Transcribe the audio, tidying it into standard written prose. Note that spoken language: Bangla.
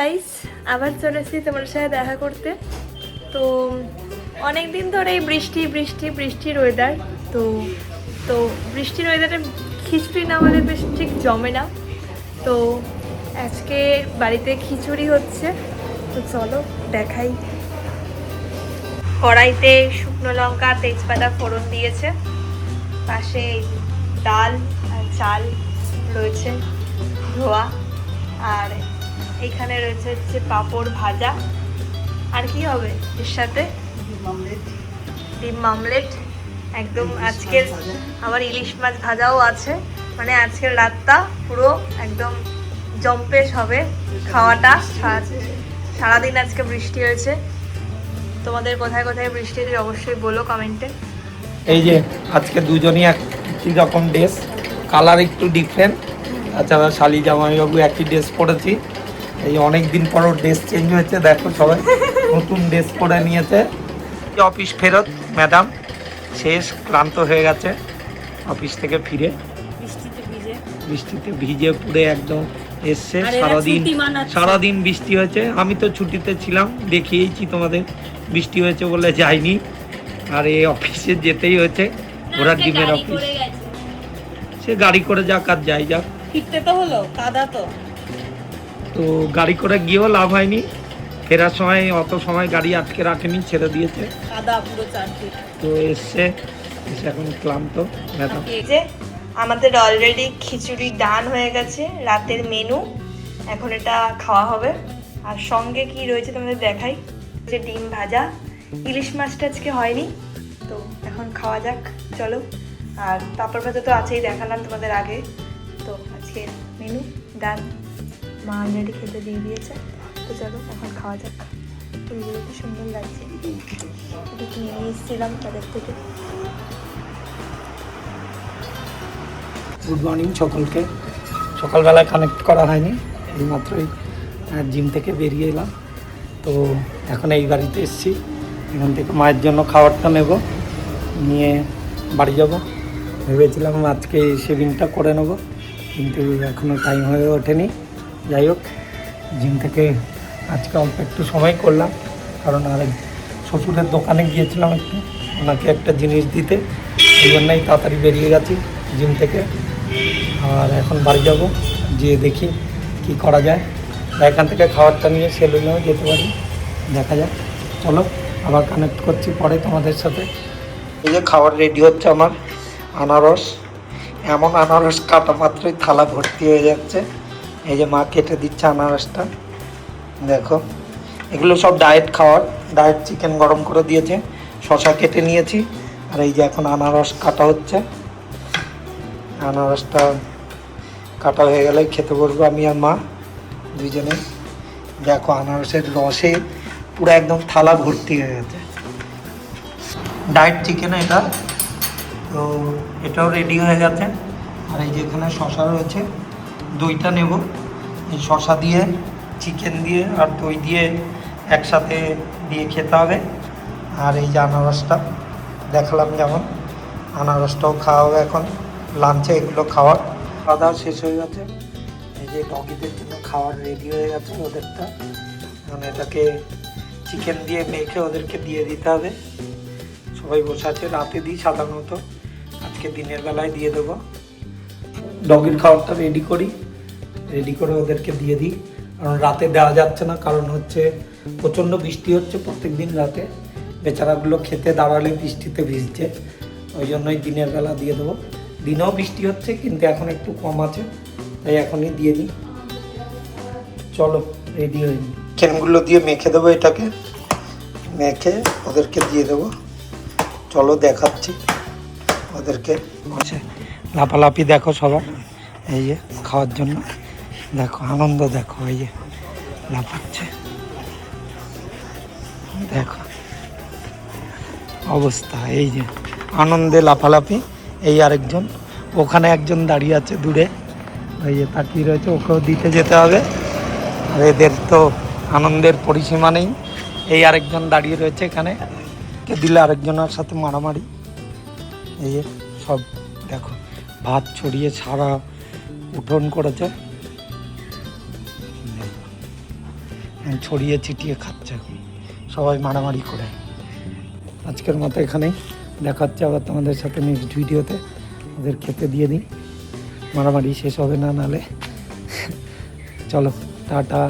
গাইস, আবার চলে এসেছি তোমার সাথে দেখা করতে। তো অনেক দিন ধরে এই বৃষ্টির ওয়েদার। তো তো বৃষ্টির ওয়েদারে খিচুড়ি না হলে বেশ ঠিক জমে না। তো আজকে বাড়িতে খিচুড়ি হচ্ছে, তো চলো দেখাই। কড়াইতে শুকনো লঙ্কা তেজপাতা ফোড়ন দিয়েছে, পাশে ডাল আর চাল রয়েছে ধোয়া, আর এখানে রয়েছে হচ্ছে পাঁপড় ভাজা, আর কি হবে এর সাথে ডিম মামলেট একদম। আজকের আবার ইলিশ মাছ ভাজাও আছে, মানে আজকের রাতটা পুরো একদম জম্পেশ হবে খাওয়াটা। সারাদিন আজকে বৃষ্টি হয়েছে। তোমাদের কোথায় কোথায় বৃষ্টি হয়েছে অবশ্যই বলো কমেন্টে। এই যে আজকে দুজনই একই রকম ড্রেস, কালার একটু ডিফারেন্ট। তাছাড়া শালি জামাইবাবু একই ড্রেস পরেছি। এই অনেক দিন পরও ড্রেস চেঞ্জ হয়েছে, দেখো সবাই নতুন ড্রেস পরে নিয়েছে। অফিস ফেরত ম্যাডাম, শেষ ক্লান্ত হয়ে গেছে অফিস থেকে ফিরে, বৃষ্টিতে ভিজে পুরে একদম এসছে। সারাদিন বৃষ্টি হয়েছে, আমি তো ছুটিতে ছিলাম, দেখিয়েছি তোমাদের বৃষ্টি হয়েছে বলে যাইনি। আর এই অফিসে যেতেই হয়েছে, ঘোড়ার ডিমের অফিস। সে গাড়ি করে যাক আর যাই যাক, ফিরতে তো হলো, কাদা তো গাড়ি করে গিয়েও লাভ হয়নি। ফেরার সময় অত সময় গাড়ি আটকে রাখেনি, ছেড়ে দিয়েছে, কাদা পুরো চারদিক। তো এসে এখন ক্লান্ত ম্যাডাম। আমাদের অলরেডি খিচুড়ি ডান হয়ে গেছে, রাতের মেনু এখন এটা খাওয়া হবে। আর সঙ্গে কি রয়েছে তোমাদের দেখাই, যে ডিম ভাজা, ইলিশ মাছটা আজকে হয়নি, তো এখন খাওয়া যাক চলো। আর পাঁপড় ভাজা তো আছেই, দেখালাম তোমাদের আগে। তো আজকে মেনু ডান, মা অলরেডি খেতে দিয়ে দিয়েছে, তো চলো এখন খাওয়া যাক। ফুলগুলো কি সুন্দর লাগছে, এটা কিনে নিয়ে এসেছিলাম তাদের থেকে। গুড মর্নিং সকলকে। সকালবেলায় কানেক্ট করা হয়নি, এইমাত্রই জিম থেকে বেরিয়ে এলাম। তো এখন এই বাড়িতে এসেছি, এখান থেকে মায়ের জন্য খাবারটা নেব, নিয়ে বাড়ি যাব। ভেবেছিলাম আজকে শেভিংটা করে নেব, কিন্তু এখনও টাইম হয়ে ওঠেনি। যাই হোক, জিম থেকে আজকে অল্প একটু সময় করলাম, কারণ আরেক শ্বশুরের দোকানে গিয়েছিলাম একটু, ওনাকে একটা জিনিস দিতে, এই জন্যই তাড়াতাড়ি বেরিয়ে গেছি জিম থেকে। আর এখন বাড়ি যাব, গিয়ে দেখি কি করা যায়, বা এখান থেকে খাবারটা নিয়ে সেলুনেও যেতে পারি, দেখা যাক। চলো আবার কানেক্ট করছি পরে তোমাদের সাথে। এই যে খাবার রেডি হচ্ছে আমার, আনারস। এমন আনারস কাটা মাত্রই থালা ভর্তি হয়ে যাচ্ছে। এই যে মা কেটে দিচ্ছে আনারসটা, দেখো। এগুলো সব ডায়েট খাওয়ার, ডায়েট চিকেন গরম করে দিয়েছে, শশা কেটে নিয়েছি। আর এই যে এখন আনারস কাটা হচ্ছে, আনারসটা কাটা হয়ে গেলে খেতে বসবো আমি আর মা দুইজনে। দেখো আনারসের রসে পুরো একদম থালা ভর্তি হয়ে গেছে। ডায়েট চিকেন এটা, তো এটাও রেডি হয়ে গেছে। আর এই যে এখানে শশা রয়েছে, দইটা নেব। এই শশা দিয়ে, চিকেন দিয়ে আর দই দিয়ে একসাথে দিয়ে খেতে হবে। আর এই যে আনারসটা দেখালাম, যেমন আনারসটাও খাওয়া হবে এখন লাঞ্চে। এগুলো খাওয়ার খাওয়া দাওয়া শেষ হয়ে গেছে। এই যে ডগিদের জন্য খাওয়ার রেডি হয়ে গেছে ওদেরটা, মানে এটাকে চিকেন দিয়ে মেখে ওদেরকে দিয়ে দিতে হবে। সবাই বসে আছে, রাতে দিই সাধারণত, আজকে দিনের বেলায় দিয়ে দেবো। ডগির খাবারটা রেডি করে ওদেরকে দিয়ে দিই, কারণ রাতে দেওয়া যাচ্ছে না, কারণ হচ্ছে প্রচণ্ড বৃষ্টি হচ্ছে প্রত্যেক দিন রাতে। বেচারাগুলো খেতে দাঁড়ালে বৃষ্টিতে ভিজছে, ওই জন্যই দিনের বেলা দিয়ে দেবো। দিনেও বৃষ্টি হচ্ছে, কিন্তু এখন একটু কম আছে, তাই এখনই দিয়ে দিই। চলো রেডি হয়ে নিই। চিকেনগুলো দিয়ে মেখে দেবো, এটাকে মেখে ওদেরকে দিয়ে দেবো। চলো দেখাচ্ছি ওদেরকে। লাফালাফি দেখো সবার, এই যে খাওয়ার জন্য, দেখো আনন্দ, দেখো এই যে লাফাচ্ছে, দেখো অবস্থা, এই যে আনন্দে লাফালাফি। এই আরেকজন, ওখানে একজন দাঁড়িয়ে আছে দূরে, ওই যে তাকিয়ে রয়েছে, ওকেও দিতে যেতে হবে। আর এদের তো আনন্দের পরিসীমা নেই। এই আরেকজন দাঁড়িয়ে রয়েছে এখানে, কে দিলে আরেকজনের সাথে মারামারি। এই যে সব দেখো ভাত ছড়িয়ে সারা উঠোন করেছে। ছড়িয়ে ছিটিয়ে খাচ্ছে সবাই মারামারি করে। আজকের মতো এখানেই, দেখা হচ্ছে আবার তোমাদের সাথে নেক্সট ভিডিওতে। ওদের খেতে দিয়ে দিই, মারামারি শেষ হবে না নালে। চলো টাটা।